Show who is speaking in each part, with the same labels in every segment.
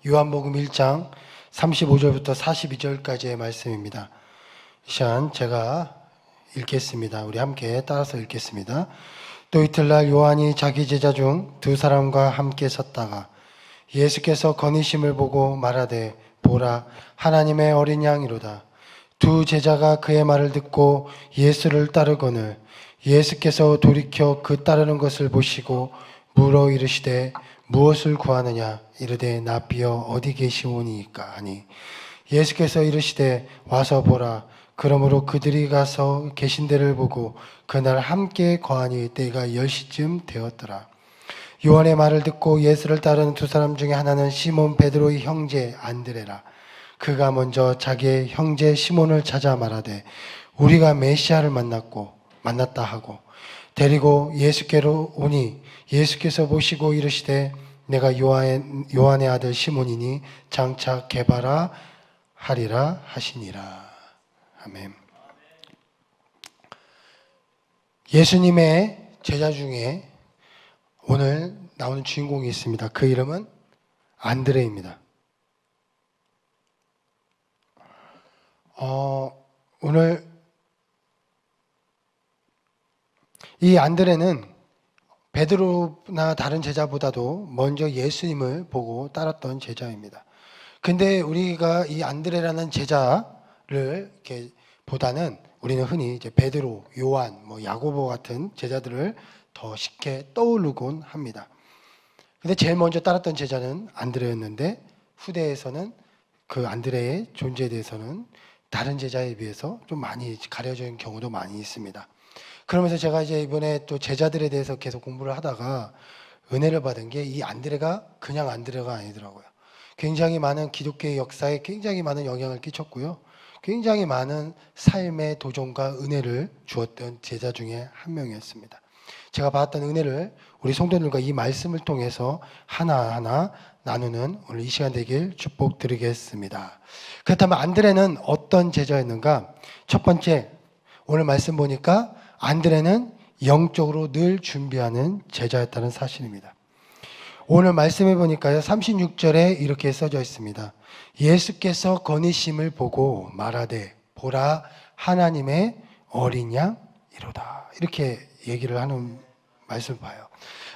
Speaker 1: 요한복음 1장 35절부터 42절까지의 말씀입니다. 이 시간 제가 읽겠습니다. 우리 함께 따라서 읽겠습니다. 또 이틀날 요한이 자기 제자 중 두 사람과 함께 섰다가 예수께서 거니심을 보고 말하되 보라 하나님의 어린 양이로다. 두 제자가 그의 말을 듣고 예수를 따르거늘 예수께서 돌이켜 그 따르는 것을 보시고 물어 이르시되 무엇을 구하느냐 이르되 나비여 어디 계시오니이까 하니 예수께서 이르시되 와서 보라. 그러므로 그들이 가서 계신 데를 보고 그날 함께 거하니 때가 10시쯤 되었더라. 요한의 말을 듣고 예수를 따르는 두 사람 중에 하나는 시몬 베드로의 형제 안드레라. 그가 먼저 자기의 형제 시몬을 찾아 말하되 우리가 메시아를 만났다 하고 데리고 예수께로 오니 예수께서 보시고 이르시되 내가 요한의 아들 시몬이니 장차 게바라 하리라 하시니라. 아멘. 예수님의 제자 중에 오늘 나오는 주인공이 있습니다. 그 이름은 안드레입니다. 오늘 이 안드레는 베드로나 다른 제자보다도 먼저 예수님을 보고 따랐던 제자입니다. 근데 우리가 이 안드레라는 제자를 이렇게 보다는 우리는 흔히 이제 베드로, 요한, 야고보 같은 제자들을 더 쉽게 떠오르곤 합니다. 근데 제일 먼저 따랐던 제자는 안드레였는데 후대에서는 그 안드레의 존재에 대해서는 다른 제자에 비해서 좀 많이 가려져 있는 경우도 많이 있습니다. 그러면서 제가 이제 이번에 또 제자들에 대해서 계속 공부를 하다가 은혜를 받은 게 이 안드레가 그냥 안드레가 아니더라고요. 굉장히 많은 기독교의 역사에 굉장히 많은 영향을 끼쳤고요. 굉장히 많은 삶의 도전과 은혜를 주었던 제자 중에 한 명이었습니다. 제가 받았던 은혜를 우리 성도들과 이 말씀을 통해서 하나하나 나누는 오늘 이 시간 되길 축복드리겠습니다. 그렇다면 안드레는 어떤 제자였는가? 첫 번째, 오늘 말씀 보니까 안드레는 영적으로 늘 준비하는 제자였다는 사실입니다. 오늘 말씀해 보니까요, 36절에 이렇게 써져 있습니다. 예수께서 거니심을 보고 말하되 보라 하나님의 어린 양이로다. 이렇게 얘기를 하는 말씀을 봐요.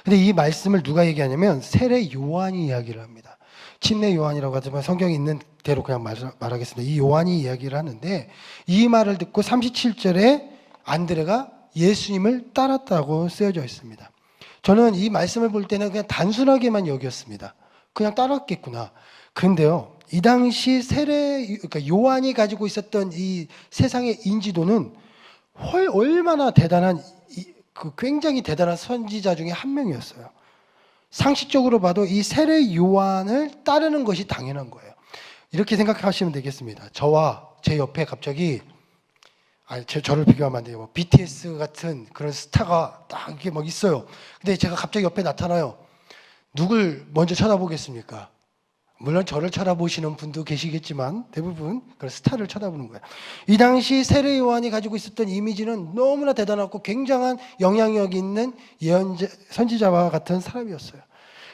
Speaker 1: 근데 이 말씀을 누가 얘기하냐면 세례 요한이 이야기를 합니다. 침례 요한이라고 하지만 성경에 있는 대로 그냥 말하겠습니다. 이 요한이 이야기를 하는데 이 말을 듣고 37절에 안드레가 예수님을 따랐다고 쓰여져 있습니다. 저는 이 말씀을 볼 때는 그냥 단순하게만 여겼습니다. 그냥 따랐겠구나. 그런데요, 이 당시 그러니까 요한이 가지고 있었던 이 세상의 인지도는 얼마나 대단한, 굉장히 대단한 선지자 중에 한 명이었어요. 상식적으로 봐도 이 세례 요한을 따르는 것이 당연한 거예요. 이렇게 생각하시면 되겠습니다. 저와 제 옆에 갑자기 저를 비교하면 안 돼요. BTS 같은 그런 스타가 딱 이렇게 막 있어요. 근데 제가 갑자기 옆에 나타나요. 누굴 먼저 쳐다보겠습니까? 물론 저를 쳐다보시는 분도 계시겠지만 대부분 그런 스타를 쳐다보는 거예요. 이 당시 세례 요한이 가지고 있었던 이미지는 너무나 대단하고 굉장한 영향력 있는 선지자와 같은 사람이었어요.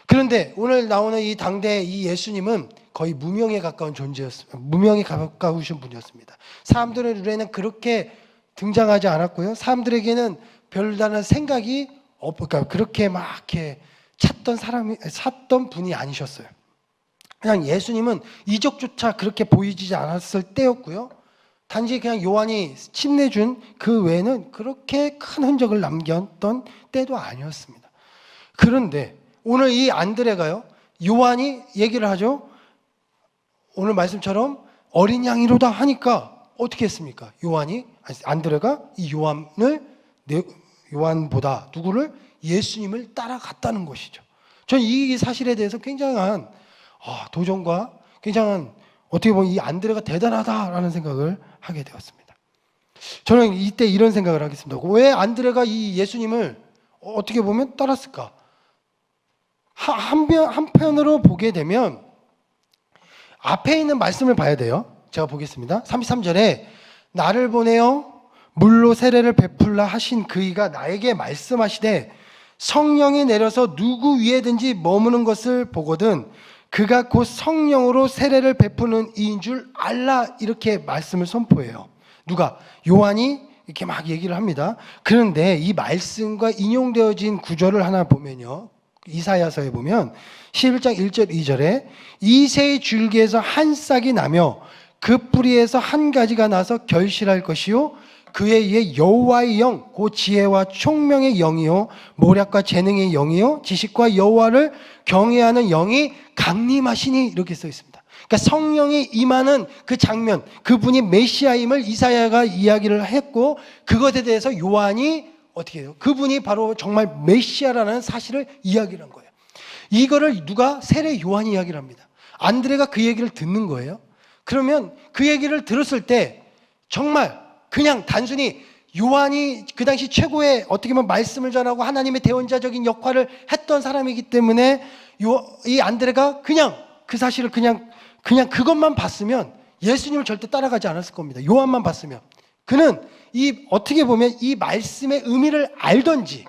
Speaker 1: 그런데 오늘 나오는 이 당대 이 예수님은 거의 무명에 가까운 존재였습니다. 무명에 가까우신 분이었습니다. 사람들의 눈에는 그렇게 등장하지 않았고요. 사람들에게는 별다른 생각이 그러니까 그렇게 막 이렇게 찾던 분이 아니셨어요. 그냥 예수님은 이적조차 그렇게 보이지 않았을 때였고요. 단지 그냥 요한이 침례준 그 외에는 그렇게 큰 흔적을 남겼던 때도 아니었습니다. 그런데 오늘 이 안드레가요, 요한이 얘기를 하죠. 오늘 말씀처럼 어린 양이로다 하니까 어떻게 했습니까? 안드레가 이 요한보다 누구를? 예수님을 따라갔다는 것이죠. 저는 이 사실에 대해서 굉장한 도전과 굉장한, 어떻게 보면 이 안드레가 대단하다라는 생각을 하게 되었습니다. 저는 이때 이런 생각을 하겠습니다. 왜 안드레가 이 예수님을 어떻게 보면 따랐을까? 한편으로 보게 되면 앞에 있는 말씀을 봐야 돼요. 제가 보겠습니다. 33절에 나를 보내어 물로 세례를 베풀라 하신 그이가 나에게 말씀하시되 성령이 내려서 누구 위에든지 머무는 것을 보거든 그가 곧 성령으로 세례를 베푸는 이인 줄 알라, 이렇게 말씀을 선포해요. 누가? 요한이 이렇게 막 얘기를 합니다. 그런데 이 말씀과 인용되어진 구절을 하나 보면요, 이사야서에 보면 11장 1절 2절에 이새의 줄기에서 한 싹이 나며 그 뿌리에서 한 가지가 나서 결실할 것이요 그에 의해 여호와의 영, 곧 지혜와 총명의 영이요 모략과 재능의 영이요 지식과 여호와를 경외하는 영이 강림하시니, 이렇게 써 있습니다. 그러니까 성령이 임하는 그 장면, 그분이 메시아임을 이사야가 이야기를 했고, 그것에 대해서 요한이 어떻게 해요? 그분이 바로 정말 메시아라는 사실을 이야기를 한 거예요. 이거를 누가? 세례 요한이 이야기를 합니다. 안드레가 그 얘기를 듣는 거예요. 그러면 그 얘기를 들었을 때 정말 그냥 단순히 요한이 그 당시 최고의 어떻게 보면 말씀을 전하고 하나님의 대언자적인 역할을 했던 사람이기 때문에 이 안드레가 그냥 그 사실을 그냥 그것만 봤으면 예수님을 절대 따라가지 않았을 겁니다. 요한만 봤으면. 그는 이 어떻게 보면 이 말씀의 의미를 알던지,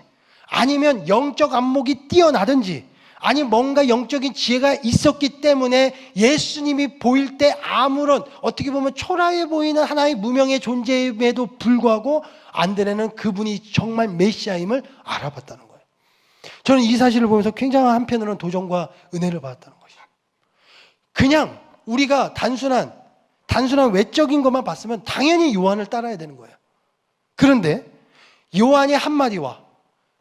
Speaker 1: 아니면 영적 안목이 뛰어나든지, 아니 뭔가 영적인 지혜가 있었기 때문에 예수님이 보일 때 아무런 어떻게 보면 초라해 보이는 하나의 무명의 존재임에도 불구하고 안드레는 그분이 정말 메시아임을 알아봤다는 거예요. 저는 이 사실을 보면서 굉장한 한편으로는 도전과 은혜를 받았다는 것이죠. 그냥 우리가 단순한 외적인 것만 봤으면 당연히 요한을 따라야 되는 거예요. 그런데 요한의 한마디와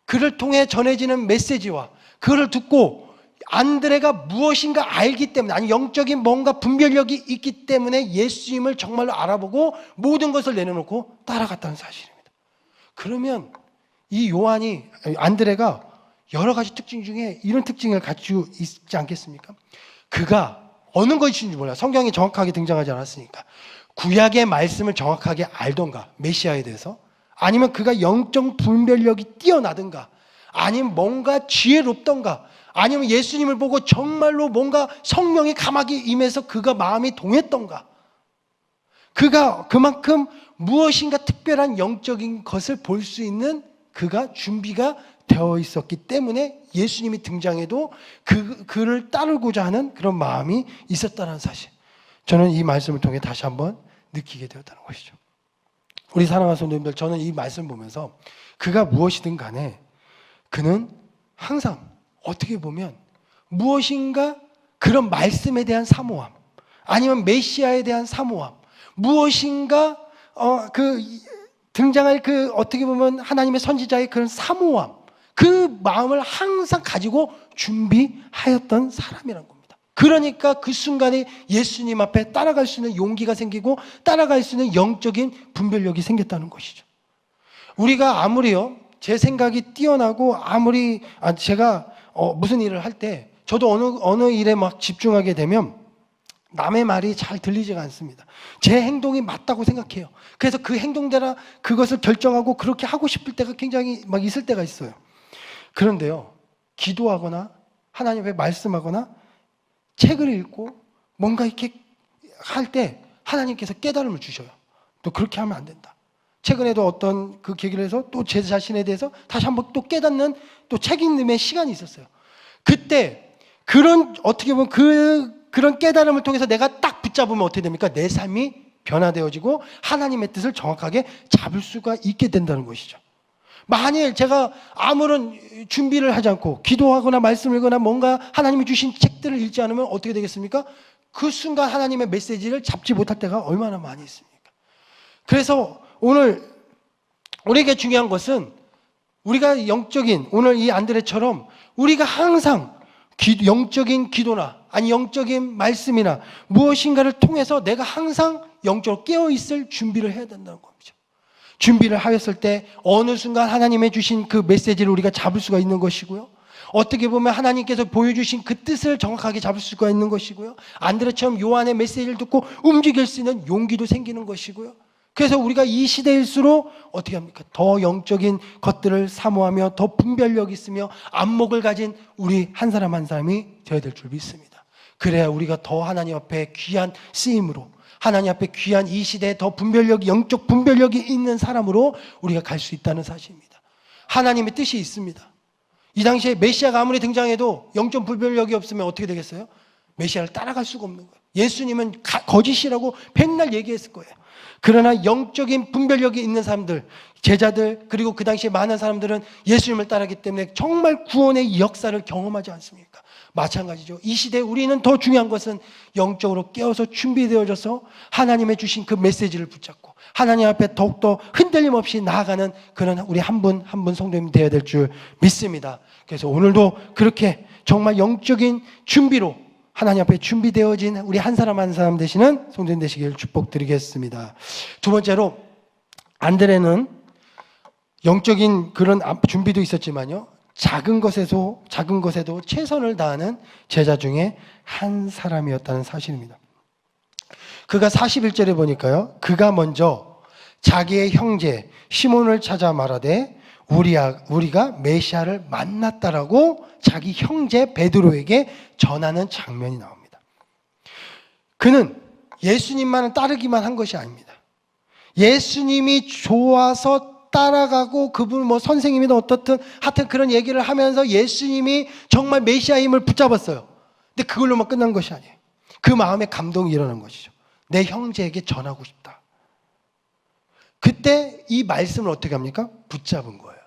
Speaker 1: 그를 통해 전해지는 메시지와 그를 듣고 안드레가 무엇인가 알기 때문에, 아니 영적인 뭔가 분별력이 있기 때문에 예수님을 정말로 알아보고 모든 것을 내려놓고 따라갔다는 사실입니다. 그러면 이 안드레가 여러 가지 특징 중에 이런 특징을 가지고 있지 않겠습니까? 그가 어느 것인지 몰라요. 성경이 정확하게 등장하지 않았으니까. 구약의 말씀을 정확하게 알던가, 메시아에 대해서, 아니면 그가 영적 분별력이 뛰어나든가, 아니면 뭔가 지혜롭던가, 아니면 예수님을 보고 정말로 뭔가 성령이 감하게 임해서 그가 마음이 동했던가, 그가 그만큼 무엇인가 특별한 영적인 것을 볼 수 있는 그가 준비가 되어 있었기 때문에 예수님이 등장해도 그를 따르고자 하는 그런 마음이 있었다는 사실, 저는 이 말씀을 통해 다시 한번 느끼게 되었다는 것이죠. 우리 사랑하는 성도님들, 저는 이 말씀 보면서 그가 무엇이든 간에 그는 항상 어떻게 보면 무엇인가 그런 말씀에 대한 사모함, 아니면 메시아에 대한 사모함, 무엇인가 등장할 어떻게 보면 하나님의 선지자의 그런 사모함, 그 마음을 항상 가지고 준비하였던 사람이란 겁니다. 그러니까 그 순간에 예수님 앞에 따라갈 수 있는 용기가 생기고 따라갈 수 있는 영적인 분별력이 생겼다는 것이죠. 우리가 아무리요, 제 생각이 뛰어나고 아무리 제가 무슨 일을 할 때 저도 어느 일에 막 집중하게 되면 남의 말이 잘 들리지가 않습니다. 제 행동이 맞다고 생각해요. 그래서 그 행동대로 그것을 결정하고 그렇게 하고 싶을 때가 굉장히 막 있을 때가 있어요. 그런데요, 기도하거나 하나님 앞에 말씀하거나 책을 읽고 뭔가 이렇게 할 때 하나님께서 깨달음을 주셔요. 또 그렇게 하면 안 된다. 최근에도 어떤 그 계기를 해서 또 제 자신에 대해서 다시 한번 또 깨닫는 또 책임님의 시간이 있었어요. 그때 그런 어떻게 보면 그런 깨달음을 통해서 내가 딱 붙잡으면 어떻게 됩니까? 내 삶이 변화되어지고 하나님의 뜻을 정확하게 잡을 수가 있게 된다는 것이죠. 만일 제가 아무런 준비를 하지 않고 기도하거나 말씀을 읽거나 뭔가 하나님이 주신 책들을 읽지 않으면 어떻게 되겠습니까? 그 순간 하나님의 메시지를 잡지 못할 때가 얼마나 많이 있습니까? 그래서 오늘 우리에게 중요한 것은 우리가 오늘 이 안드레처럼 우리가 항상 영적인 기도나 아니 영적인 말씀이나 무엇인가를 통해서 내가 항상 영적으로 깨어있을 준비를 해야 된다는 겁니다. 준비를 하였을 때 어느 순간 하나님의 주신 그 메시지를 우리가 잡을 수가 있는 것이고요. 어떻게 보면 하나님께서 보여주신 그 뜻을 정확하게 잡을 수가 있는 것이고요. 안드레처럼 요한의 메시지를 듣고 움직일 수 있는 용기도 생기는 것이고요. 그래서 우리가 이 시대일수록 어떻게 합니까? 더 영적인 것들을 사모하며 더 분별력 있으며 안목을 가진 우리 한 사람 한 사람이 되어야 될 줄 믿습니다. 그래야 우리가 더 하나님 앞에 귀한 쓰임으로, 하나님 앞에 귀한 이 시대에 더 영적 분별력이 있는 사람으로 우리가 갈 수 있다는 사실입니다. 하나님의 뜻이 있습니다. 이 당시에 메시아가 아무리 등장해도 영적 분별력이 없으면 어떻게 되겠어요? 메시아를 따라갈 수가 없는 거예요. 예수님은 거짓이라고 백날 얘기했을 거예요. 그러나 영적인 분별력이 있는 사람들, 제자들, 그리고 그 당시에 많은 사람들은 예수님을 따르기 때문에 정말 구원의 역사를 경험하지 않습니까? 마찬가지죠. 이 시대에 우리는 더 중요한 것은 영적으로 깨어서 준비되어져서 하나님의 주신 그 메시지를 붙잡고 하나님 앞에 더욱더 흔들림 없이 나아가는 그런 우리 한 분 한 분 성도님 되어야 될 줄 믿습니다. 그래서 오늘도 그렇게 정말 영적인 준비로 하나님 앞에 준비되어진 우리 한 사람 한 사람 되시는 성도님 되시길 축복드리겠습니다. 두 번째로, 안드레는 영적인 그런 준비도 있었지만요, 작은 것에도 최선을 다하는 제자 중에 한 사람이었다는 사실입니다. 그가 41절에 보니까요, 그가 먼저 자기의 형제 시몬을 찾아 말하되 우리가 메시아를 만났다라고 자기 형제 베드로에게 전하는 장면이 나옵니다. 그는 예수님만을 따르기만 한 것이 아닙니다. 예수님이 좋아서 따라가고 그분 선생님이든 어떻든 하여튼 그런 얘기를 하면서 예수님이 정말 메시아의 힘을 붙잡았어요. 근데 그걸로만 끝난 것이 아니에요. 그 마음에 감동이 일어난 것이죠. 내 형제에게 전하고 싶다. 그때 이 말씀을 어떻게 합니까? 붙잡은 거예요.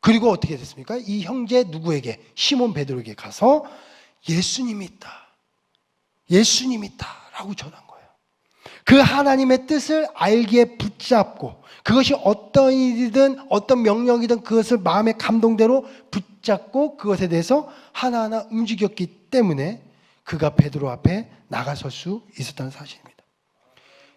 Speaker 1: 그리고 어떻게 됐습니까? 이 형제 누구에게? 시몬 베드로에게 가서 예수님이 있다. 예수님이 있다라고 전한 거예요. 그 하나님의 뜻을 알기에 붙잡고 그것이 어떤 일이든 어떤 명령이든 그것을 마음의 감동대로 붙잡고 그것에 대해서 하나하나 움직였기 때문에 그가 베드로 앞에 나가설 수 있었다는 사실입니다.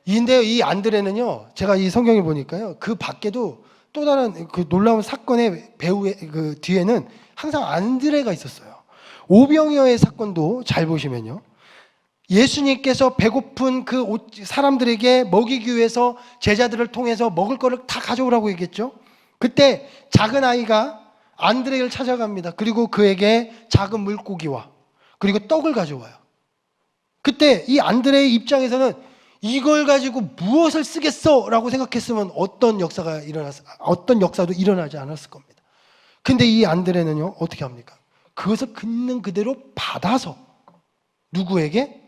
Speaker 1: 근데 이 안드레는요, 제가 이 성경을 보니까요, 그 밖에도 또 다른 그 놀라운 사건의 배후의 그 뒤에는 항상 안드레가 있었어요. 오병이어의 사건도 잘 보시면요, 예수님께서 배고픈 그 사람들에게 먹이기 위해서 제자들을 통해서 먹을 거를 다 가져오라고 얘기했죠. 그때 작은 아이가 안드레를 찾아갑니다. 그리고 그에게 작은 물고기와 그리고 떡을 가져와요. 그때 이 안드레의 입장에서는 이걸 가지고 무엇을 쓰겠어? 라고 생각했으면 어떤 역사도 일어나지 않았을 겁니다. 근데 이 안드레는요, 어떻게 합니까? 그것을 있는 그대로 받아서 누구에게?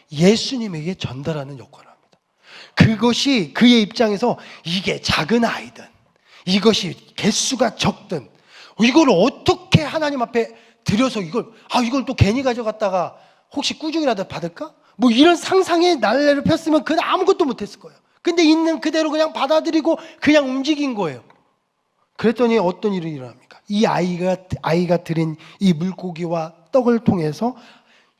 Speaker 1: 예수님에게 전달하는 역할을 합니다. 그것이 그의 입장에서 이게 작은 아이든 이것이 개수가 적든 이걸 어떻게 하나님 앞에 드려서 이걸 또 괜히 가져갔다가 혹시 꾸중이라도 받을까? 이런 상상의 날래를 폈으면 그는 아무것도 못했을 거예요. 근데 있는 그대로 그냥 받아들이고 그냥 움직인 거예요. 그랬더니 어떤 일이 일어납니까? 이 아이가 드린 이 물고기와 떡을 통해서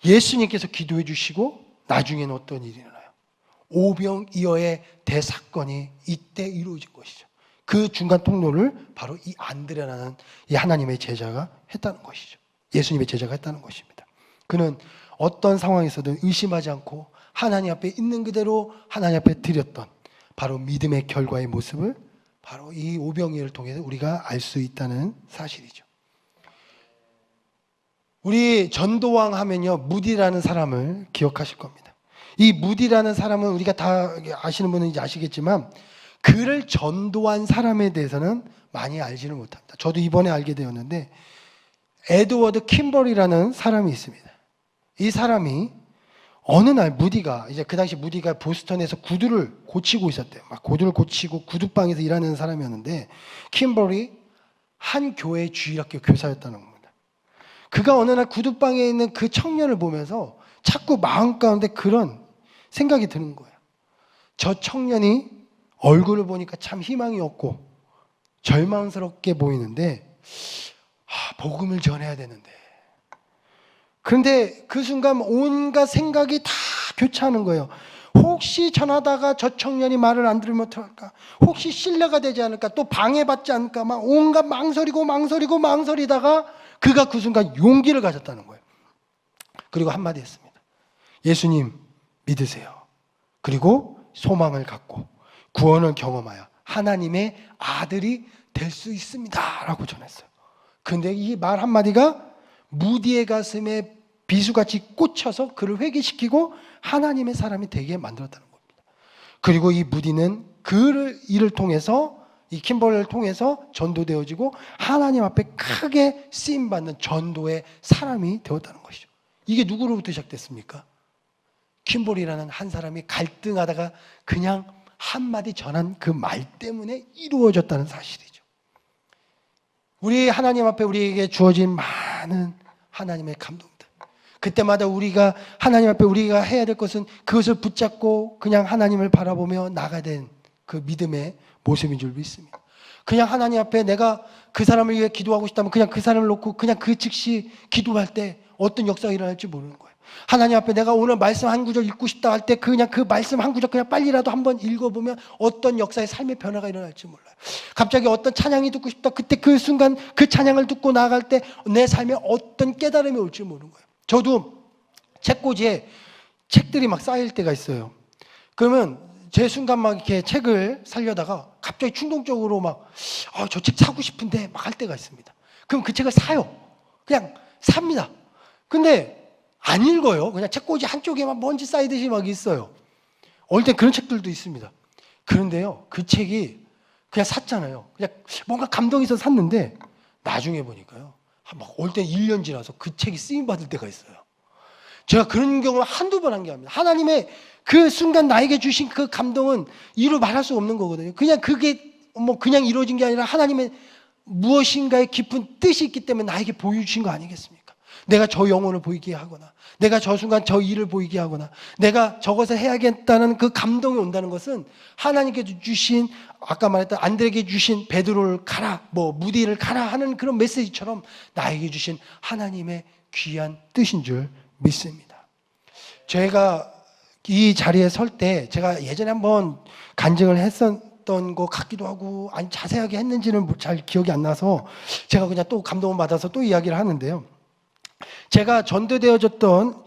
Speaker 1: 예수님께서 기도해 주시고 나중에는 어떤 일이 일어나요? 오병이어의 대사건이 이때 이루어진 것이죠. 그 중간 통로를 바로 이 안드레라는 이 하나님의 제자가 했다는 것이죠. 예수님의 제자가 했다는 것입니다. 그는 어떤 상황에서든 의심하지 않고 하나님 앞에 있는 그대로 하나님 앞에 드렸던 바로 믿음의 결과의 모습을 바로 이 오병이어를 통해서 우리가 알 수 있다는 사실이죠. 우리 전도왕 하면요, 무디라는 사람을 기억하실 겁니다. 이 무디라는 사람은 우리가 다 아시는 분은 이제 아시겠지만 그를 전도한 사람에 대해서는 많이 알지는 못합니다. 저도 이번에 알게 되었는데 에드워드 킴버리라는 사람이 있습니다. 이 사람이 어느 날 무디가 이제 그 당시 무디가 보스턴에서 구두를 고치고 있었대요. 막 구두를 고치고 구두방에서 일하는 사람이었는데 킴버리 한 교회 주일학교 교사였다는 겁니다. 그가 어느 날 구두방에 있는 그 청년을 보면서 자꾸 마음 가운데 그런 생각이 드는 거예요. 저 청년이 얼굴을 보니까 참 희망이 없고 절망스럽게 보이는데 복음을 전해야 되는데, 그런데 그 순간 온갖 생각이 다 교차하는 거예요. 혹시 전하다가 저 청년이 말을 안 들으면 어떡할까? 혹시 신뢰가 되지 않을까? 또 방해받지 않을까? 막 온갖 망설이다가 그가 그 순간 용기를 가졌다는 거예요. 그리고 한마디 했습니다. 예수님 믿으세요. 그리고 소망을 갖고 구원을 경험하여 하나님의 아들이 될 수 있습니다 라고 전했어요. 그런데 이 말 한마디가 무디의 가슴에 비수같이 꽂혀서 그를 회개시키고 하나님의 사람이 되게 만들었다는 겁니다. 그리고 이 무디는 이를 통해서 이 킴벌을 통해서 전도되어지고 하나님 앞에 크게 쓰임받는 전도의 사람이 되었다는 것이죠. 이게 누구로부터 시작됐습니까? 킴볼이라는 한 사람이 갈등하다가 그냥 한마디 전한 그 말 때문에 이루어졌다는 사실이죠. 우리 하나님 앞에 우리에게 주어진 많은 하나님의 감동들, 그때마다 우리가 하나님 앞에 우리가 해야 될 것은 그것을 붙잡고 그냥 하나님을 바라보며 나가야 되는 그 믿음의 모습인 줄 믿습니다. 그냥 하나님 앞에 내가 그 사람을 위해 기도하고 싶다면 그냥 그 사람을 놓고 그냥 그 즉시 기도할 때 어떤 역사가 일어날지 모르는 거예요. 하나님 앞에 내가 오늘 말씀 한 구절 읽고 싶다 할 때 그냥 그 말씀 한 구절 그냥 빨리라도 한번 읽어보면 어떤 역사의 삶의 변화가 일어날지 몰라요. 갑자기 어떤 찬양이 듣고 싶다, 그때 그 순간 그 찬양을 듣고 나아갈 때 내 삶에 어떤 깨달음이 올지 모르는 거예요. 저도 책꽂이에 책들이 막 쌓일 때가 있어요. 그러면 제 순간 막 이렇게 책을 살려다가 갑자기 충동적으로 막 저 책 사고 싶은데 막 할 때가 있습니다. 그럼 그 책을 사요. 그냥 삽니다. 근데 안 읽어요. 그냥 책꽂이 한쪽에만 먼지 쌓이듯이 막 있어요. 어릴 때 그런 책들도 있습니다. 그런데요, 그 책이 그냥 샀잖아요. 그냥 뭔가 감동이 있어서 샀는데 나중에 보니까요, 막 어릴 때 1년 지나서 그 책이 쓰임받을 때가 있어요. 제가 그런 경험을 한두 번 한 게 아닙니다. 하나님의 그 순간 나에게 주신 그 감동은 이루 말할 수 없는 거거든요. 그냥 그게 그냥 이루어진 게 아니라 하나님의 무엇인가의 깊은 뜻이 있기 때문에 나에게 보여주신 거 아니겠습니까? 내가 저 영혼을 보이게 하거나 내가 저 순간 저 일을 보이게 하거나 내가 저것을 해야겠다는 그 감동이 온다는 것은 하나님께서 주신, 아까 말했던 안드레에게 주신 베드로를 가라, 무디를 가라 하는 그런 메시지처럼 나에게 주신 하나님의 귀한 뜻인 줄 믿습니다. 제가 이 자리에 설 때 제가 예전에 한번 간증을 했었던 것 같기도 하고, 아니 자세하게 했는지는 잘 기억이 안 나서 제가 그냥 또 감동을 받아서 또 이야기를 하는데요. 제가 전도되어졌던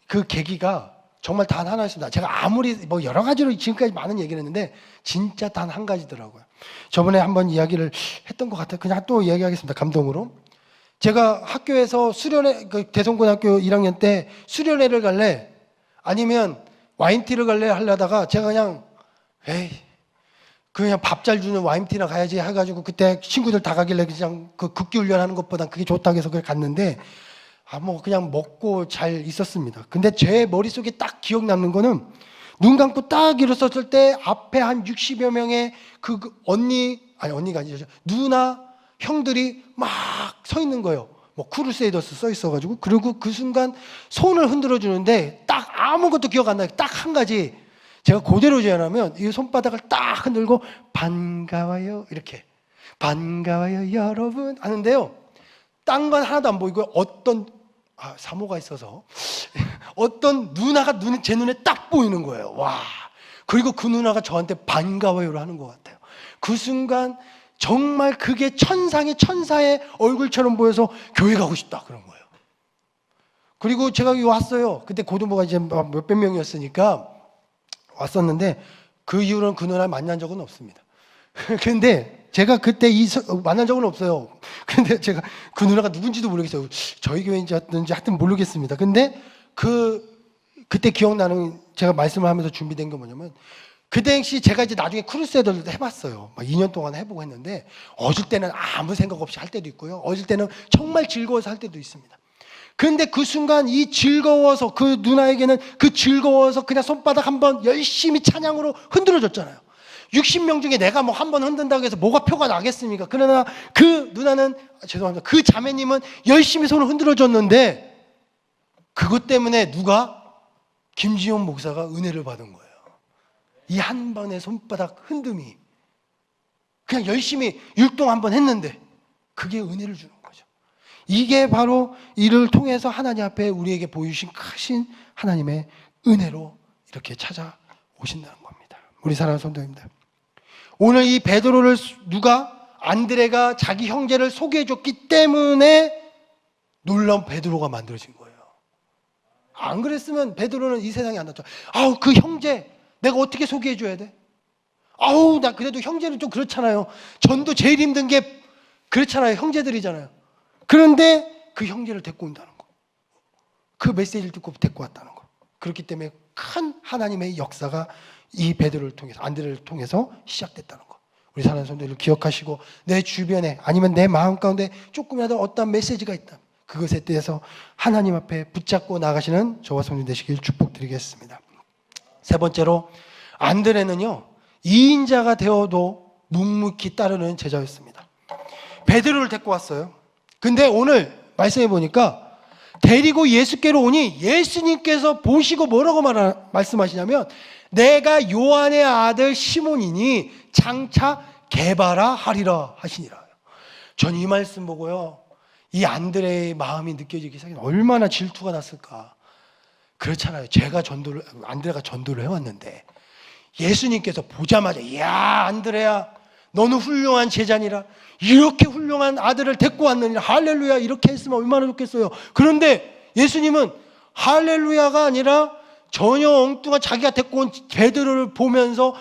Speaker 1: 그 계기가 정말 단 하나였습니다. 제가 아무리 여러 가지로 지금까지 많은 얘기를 했는데 진짜 단 한 가지더라고요. 저번에 한번 이야기를 했던 것 같아요. 그냥 또 이야기하겠습니다. 감동으로. 제가 학교에서 수련회, 대성고등학교 1학년 때 수련회를 갈래 아니면 와인티를 갈래 하려다가 제가 그냥 밥 잘 주는 와인티나 가야지 해가지고 그때 친구들 다 가길래 그냥 그 극기 훈련하는 것보다 그게 좋다고 해서 그걸 갔는데 그냥 먹고 잘 있었습니다. 근데 제 머릿속에 딱 기억 남는 거는 눈 감고 딱 일어섰을 때 앞에 한 60여 명의 언니가 아니죠. 누나, 형들이 막 서 있는 거예요. 크루세이더스 써 있어가지고. 그리고 그 순간 손을 흔들어 주는데 딱 아무것도 기억 안 나요. 딱 한 가지. 제가 그대로 재현하면 이 손바닥을 딱 흔들고 반가워요. 이렇게. 반가워요, 여러분. 하는데요. 딴 건 하나도 안 보이고 사모가 있어서 어떤 누나가 제 눈에 딱 보이는 거예요. 와. 그리고 그 누나가 저한테 반가워요를 하는 것 같아요. 그 순간 정말 그게 천사의 얼굴처럼 보여서 교회 가고 싶다 그런 거예요. 그리고 제가 여기 왔어요. 그때 고등부가 이제 몇백 명이었으니까 왔었는데 그 이후로는 그 누나를 만난 적은 없습니다. 근데 제가 그때 만난 적은 없어요. 근데 제가 그 누나가 누군지도 모르겠어요. 저희 교회인지 하여튼 모르겠습니다. 근데 그때 기억나는, 제가 말씀을 하면서 준비된 게 뭐냐면, 그 당시 제가 이제 나중에 크루세이더를 해봤어요. 2년 동안 해보고 했는데, 어질 때는 아무 생각 없이 할 때도 있고요. 어질 때는 정말 즐거워서 할 때도 있습니다. 근데 그 순간 이 즐거워서, 그 누나에게는 그 즐거워서 그냥 손바닥 한번 열심히 찬양으로 흔들어줬잖아요. 60명 중에 내가 한 번 흔든다고 해서 뭐가 표가 나겠습니까? 그러나 그 누나는, 죄송합니다, 그 자매님은 열심히 손을 흔들어줬는데 그것 때문에 김지용 목사가 은혜를 받은 거예요. 이 한 번의 손바닥 흔듦이 그냥 열심히 율동 한 번 했는데 그게 은혜를 주는 거죠. 이게 바로 이를 통해서 하나님 앞에 우리에게 보여주신 크신 하나님의 은혜로 이렇게 찾아오신다는 겁니다. 우리 사랑하는 성도님들, 오늘 이 베드로를 안드레가 자기 형제를 소개해줬기 때문에 놀라운 베드로가 만들어진 거예요. 안 그랬으면 베드로는 이 세상에 안 났죠. 그 형제 내가 어떻게 소개해줘야 돼? 나 그래도 형제는 좀 그렇잖아요. 전도 제일 힘든 게 그렇잖아요. 형제들이잖아요. 그런데 그 형제를 데리고 온다는 거, 그 메시지를 듣고 데리고 왔다는 거. 그렇기 때문에 큰 하나님의 역사가 이 베드로를 통해서, 안드레를 통해서 시작됐다는 거. 우리 사랑하는 성도들을 기억하시고, 내 주변에 아니면 내 마음 가운데 조금이라도 어떤 메시지가 있다, 그것에 대해서 하나님 앞에 붙잡고 나가시는 저와 성도 되시길 축복드리겠습니다. 세 번째로 안드레는요, 2인자가 되어도 묵묵히 따르는 제자였습니다. 베드로를 데리고 왔어요. 근데 오늘 말씀해 보니까 데리고 예수께로 오니 예수님께서 보시고 뭐라고 말씀하시냐면 내가 요한의 아들 시몬이니 장차 개바라 하리라 하시니라. 전 이 말씀 보고요, 이 안드레의 마음이 느껴지기 시작해서 얼마나 질투가 났을까. 그렇잖아요. 안드레가 전도를 해왔는데 예수님께서 보자마자 야 안드레야 너는 훌륭한 제자니라, 이렇게 훌륭한 아들을 데리고 왔느니라, 할렐루야, 이렇게 했으면 얼마나 좋겠어요. 그런데 예수님은 할렐루야가 아니라 전혀 엉뚱한 자기가 데리고 온 베드로를 보면서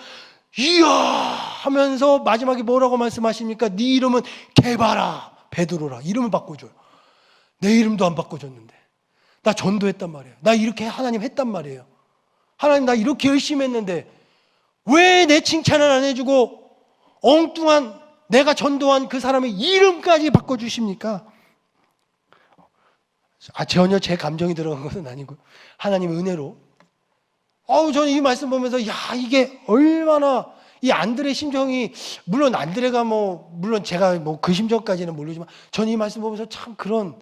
Speaker 1: 이야 하면서 마지막에 뭐라고 말씀하십니까? 네 이름은 개바라 베드로라, 이름을 바꿔줘요. 내 이름도 안 바꿔줬는데 나 전도했단 말이에요. 나 이렇게 하나님 했단 말이에요. 하나님 나 이렇게 열심히 했는데 왜 내 칭찬을 안 해주고 엉뚱한 내가 전도한 그 사람의 이름까지 바꿔주십니까? 전혀 제 감정이 들어간 것은 아니고 하나님의 은혜로. 저는 이 말씀 보면서 야 이게 얼마나 이 안드레 심정이, 물론 안드레가 물론 제가 그 심정까지는 모르지만 저는 이 말씀 보면서 참 그런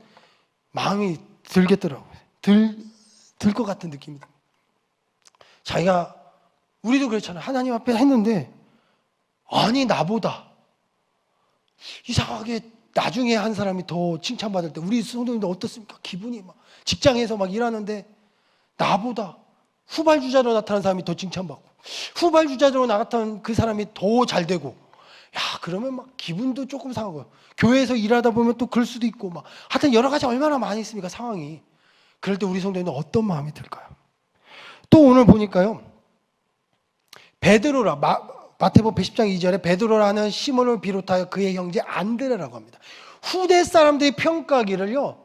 Speaker 1: 마음이 들겠더라고요. 들 것 같은 느낌이 듭니다. 자기가, 우리도 그렇잖아요. 하나님 앞에 했는데 아니 나보다 이상하게 나중에 한 사람이 더 칭찬받을 때 우리 성도님들 어떻습니까? 기분이 막 직장에서 막 일하는데 나보다 후발주자로 나타난 사람이 더 칭찬받고 후발주자로 나타난 그 사람이 더 잘되고, 야 그러면 막 기분도 조금 상하고요. 교회에서 일하다 보면 또 그럴 수도 있고 막 하여튼 여러 가지 얼마나 많이 있습니까 상황이. 그럴 때 우리 성도님들 어떤 마음이 들까요? 또 오늘 보니까요, 베드로라 마태복음 10장 2절에 베드로라는 시몬을 비롯하여 그의 형제 안드레라고 합니다. 후대 사람들이 평가하기를요,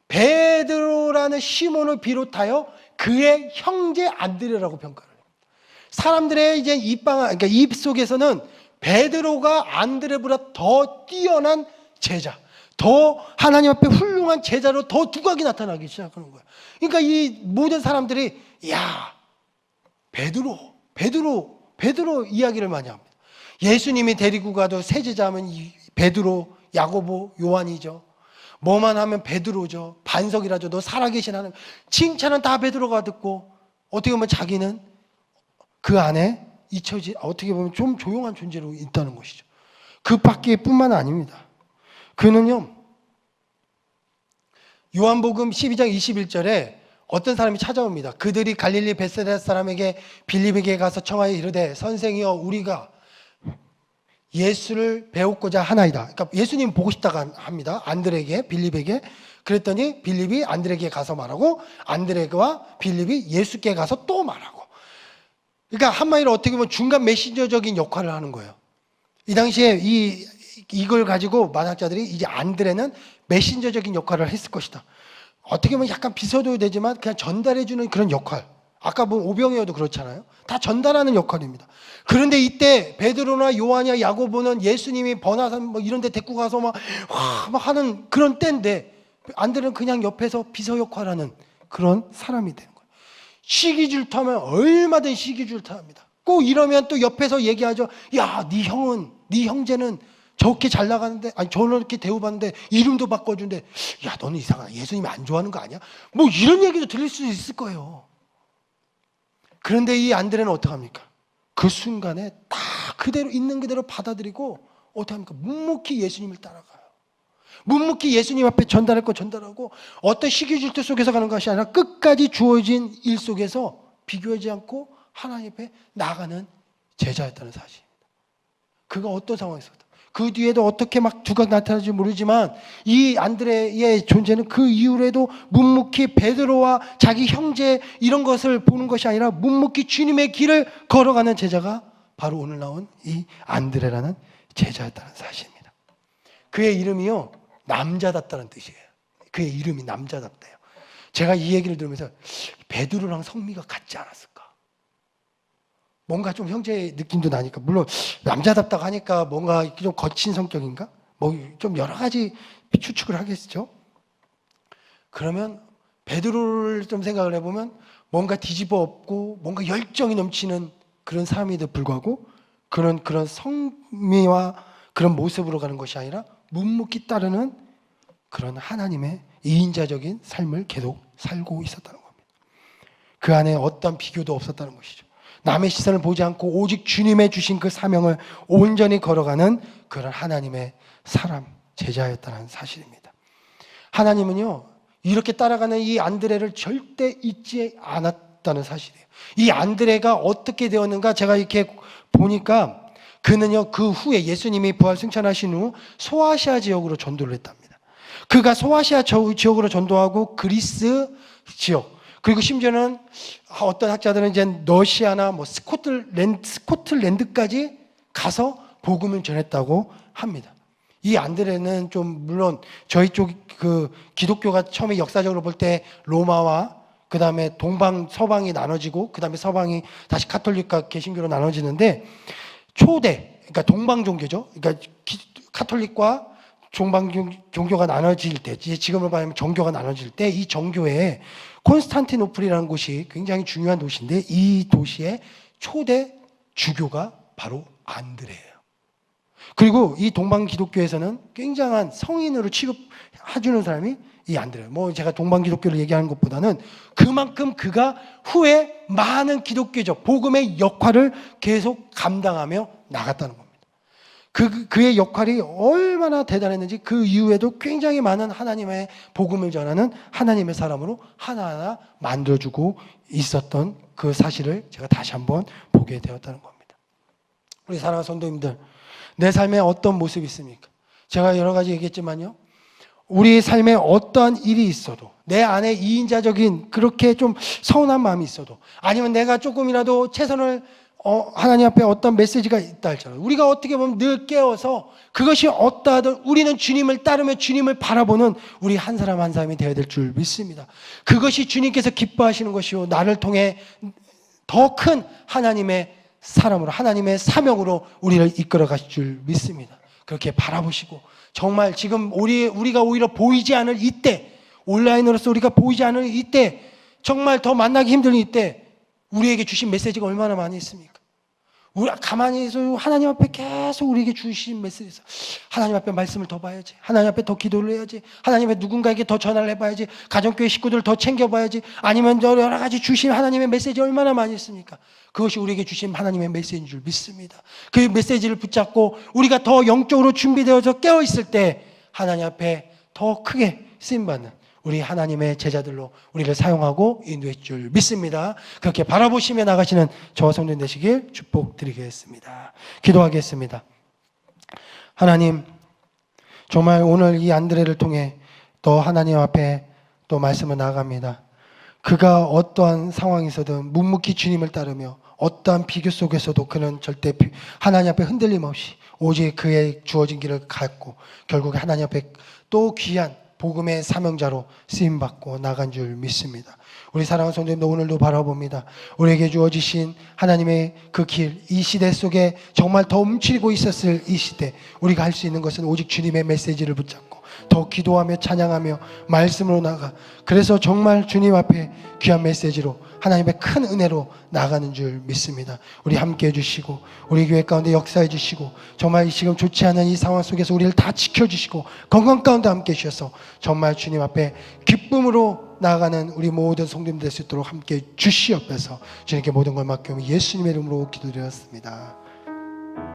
Speaker 1: 베드로라는 시몬을 비롯하여 그의 형제 안드레라고 평가를 해요. 사람들의 이제 그러니까 입 속에서는 베드로가 안드레보다 더 뛰어난 제자, 더 하나님 앞에 훌륭한 제자로 더 두각이 나타나기 시작하는 거예요. 그러니까 이 모든 사람들이 야 베드로 이야기를 많이 합니다. 예수님이 데리고 가도 세 제자면 베드로, 야고보, 요한이죠. 뭐만 하면 베드로죠. 반석이라죠. 너 살아계신 하나님. 칭찬은 다 베드로가 듣고 어떻게 보면 자기는 그 안에 잊혀진, 어떻게 보면 좀 조용한 존재로 있다는 것이죠. 그 밖에 뿐만 아닙니다. 그는요, 요한복음 12장 21절에 어떤 사람이 찾아옵니다. 그들이 갈릴리 벳세다 사람에게 빌립에게 가서 청하여 이르되 선생이여 우리가 예수를 배우고자 하나이다. 그러니까 예수님 보고 싶다고 합니다. 안드레에게, 빌립에게. 그랬더니 빌립이 안드레에게 가서 말하고 안드레와 빌립이 예수께 가서 또 말하고. 그러니까 한마디로 어떻게 보면 중간 메신저적인 역할을 하는 거예요. 이 당시에 이걸 가지고 만학자들이 이제 안드레는 메신저적인 역할을 했을 것이다. 어떻게 보면 약간 비서도 되지만 그냥 전달해주는 그런 역할. 아까 오병이어도 그렇잖아요. 다 전달하는 역할입니다. 그런데 이때 베드로나 요한이나 야고보는 예수님이 번화산 이런 데 데리고 가서 막 하는 그런 때인데 안드레는 그냥 옆에서 비서 역할하는 그런 사람이 되는 거예요. 시기 질투하면 얼마든 시기 질투합니다. 꼭 이러면 또 옆에서 얘기하죠. 야, 네 형제는 저렇게 잘 나가는데, 아니 저렇게 대우받는데 이름도 바꿔준대. 야, 너는 이상하다. 예수님이 안 좋아하는 거 아니야? 이런 얘기도 들릴 수 있을 거예요. 그런데 이 안드레는 어떡합니까? 그 순간에 다 그대로 있는 그대로 받아들이고 어떡합니까? 묵묵히 예수님을 따라가요. 묵묵히 예수님 앞에 전달할 거 전달하고 어떤 시기 질투 속에서 가는 것이 아니라 끝까지 주어진 일 속에서 비교하지 않고 하나님 앞에 나가는 제자였다는 사실입니다. 그가 어떤 상황에서든 그 뒤에도 어떻게 막 두각 나타날지 모르지만 이 안드레의 존재는 그 이후에도 묵묵히 베드로와 자기 형제 이런 것을 보는 것이 아니라 묵묵히 주님의 길을 걸어가는 제자가 바로 오늘 나온 이 안드레라는 제자였다는 사실입니다. 그의 이름이요, 남자답다는 뜻이에요. 그의 이름이 남자답대요. 제가 이 얘기를 들으면서 베드로랑 성미가 같지 않았을까? 뭔가 좀 형제의 느낌도 나니까, 물론 남자답다고 하니까 뭔가 좀 거친 성격인가? 좀 여러 가지 추측을 하겠죠. 그러면 베드로를 좀 생각을 해보면 뭔가 뒤집어 엎고 뭔가 열정이 넘치는 그런 사람에도 불구하고 그런 성미와 그런 모습으로 가는 것이 아니라 묵묵히 따르는 그런 하나님의 이인자적인 삶을 계속 살고 있었다는 겁니다. 그 안에 어떤 비교도 없었다는 것이죠. 남의 시선을 보지 않고 오직 주님의 주신 그 사명을 온전히 걸어가는 그런 하나님의 사람, 제자였다는 사실입니다. 하나님은요, 이렇게 따라가는 이 안드레를 절대 잊지 않았다는 사실이에요. 이 안드레가 어떻게 되었는가 제가 이렇게 보니까 그는요, 그 후에 예수님이 부활 승천하신 후 소아시아 지역으로 전도를 했답니다. 그가 소아시아 지역으로 전도하고 그리스 지역, 그리고 심지어는 어떤 학자들은 이제 러시아나 뭐 스코틀랜드까지 가서 복음을 전했다고 합니다. 이 안드레는 좀 물론 저희 쪽 그 기독교가 처음에 역사적으로 볼 때 로마와 그 다음에 동방 서방이 나눠지고 그 다음에 서방이 다시 가톨릭과 개신교로 나눠지는데 초대 그러니까 동방 종교죠. 그러니까 가톨릭과 동방 종교가 나눠질 때 지금으로 말하면 정교가 나눠질 때 이 정교에 콘스탄티노플이라는 곳이 굉장히 중요한 도시인데 이 도시의 초대 주교가 바로 안드레예요. 그리고 이 동방 기독교에서는 굉장한 성인으로 취급해주는 사람이 이 안드레예요. 뭐 제가 동방 기독교를 얘기하는 것보다는 그만큼 그가 후에 많은 기독교적 복음의 역할을 계속 감당하며 나갔다는 겁니다. 그의 역할이 얼마나 대단했는지 그 이후에도 굉장히 많은 하나님의 복음을 전하는 하나님의 사람으로 하나하나 만들어주고 있었던 그 사실을 제가 다시 한번 보게 되었다는 겁니다. 우리 사랑하는 성도님들, 내 삶에 어떤 모습이 있습니까? 제가 여러 가지 얘기했지만요, 우리 삶에 어떠한 일이 있어도 내 안에 이인자적인 그렇게 좀 서운한 마음이 있어도 아니면 내가 조금이라도 최선을 하나님 앞에 어떤 메시지가 있다 할지라도 우리가 어떻게 보면 늘 깨어서 그것이 어떠하든 우리는 주님을 따르며 주님을 바라보는 우리 한 사람 한 사람이 되어야 될 줄 믿습니다. 그것이 주님께서 기뻐하시는 것이요 나를 통해 더 큰 하나님의 사람으로 하나님의 사명으로 우리를 이끌어 가실 줄 믿습니다. 그렇게 바라보시고 정말 지금 우리가 오히려 보이지 않을 이때 온라인으로서 우리가 보이지 않을 이때 정말 더 만나기 힘든 이때 우리에게 주신 메시지가 얼마나 많이 있습니까? 우리 가만히 있어 하나님 앞에 계속 우리에게 주신 메시지 하나님 앞에 말씀을 더 봐야지 하나님 앞에 더 기도를 해야지 하나님 앞에 누군가에게 더 전화를 해봐야지 가정교회 식구들을 더 챙겨봐야지 아니면 여러 가지 주신 하나님의 메시지 얼마나 많이 있습니까? 그것이 우리에게 주신 하나님의 메시지인 줄 믿습니다. 그 메시지를 붙잡고 우리가 더 영적으로 준비되어서 깨어있을 때 하나님 앞에 더 크게 쓰임받는 우리 하나님의 제자들로 우리를 사용하고 인도해 줄 믿습니다. 그렇게 바라보시며 나가시는 저와 성도님 되시길 축복드리겠습니다. 기도하겠습니다. 하나님, 정말 오늘 이 안드레를 통해 또 하나님 앞에 또 말씀을 나아갑니다. 그가 어떠한 상황에서든 묵묵히 주님을 따르며 어떠한 비교 속에서도 그는 절대 하나님 앞에 흔들림 없이 오직 그의 주어진 길을 갔고 결국에 하나님 앞에 또 귀한 복음의 사명자로 쓰임받고 나간 줄 믿습니다. 우리 사랑하는 성도님도 오늘도 바라봅니다. 우리에게 주어지신 하나님의 그 길, 이 시대 속에 정말 더 움츠리고 있었을 이 시대 우리가 할 수 있는 것은 오직 주님의 메시지를 붙잡고 더 기도하며 찬양하며 말씀으로 나가 그래서 정말 주님 앞에 귀한 메시지로 하나님의 큰 은혜로 나가는 줄 믿습니다. 우리 함께 해주시고 우리 교회 가운데 역사해 주시고 정말 지금 좋지 않은 이 상황 속에서 우리를 다 지켜주시고 건강 가운데 함께 해주셔서 정말 주님 앞에 기쁨으로 나아가는 우리 모든 성도님 될 수 있도록 함께 주시옵소서. 주님께 모든 걸 맡기며 예수님의 이름으로 기도드렸습니다.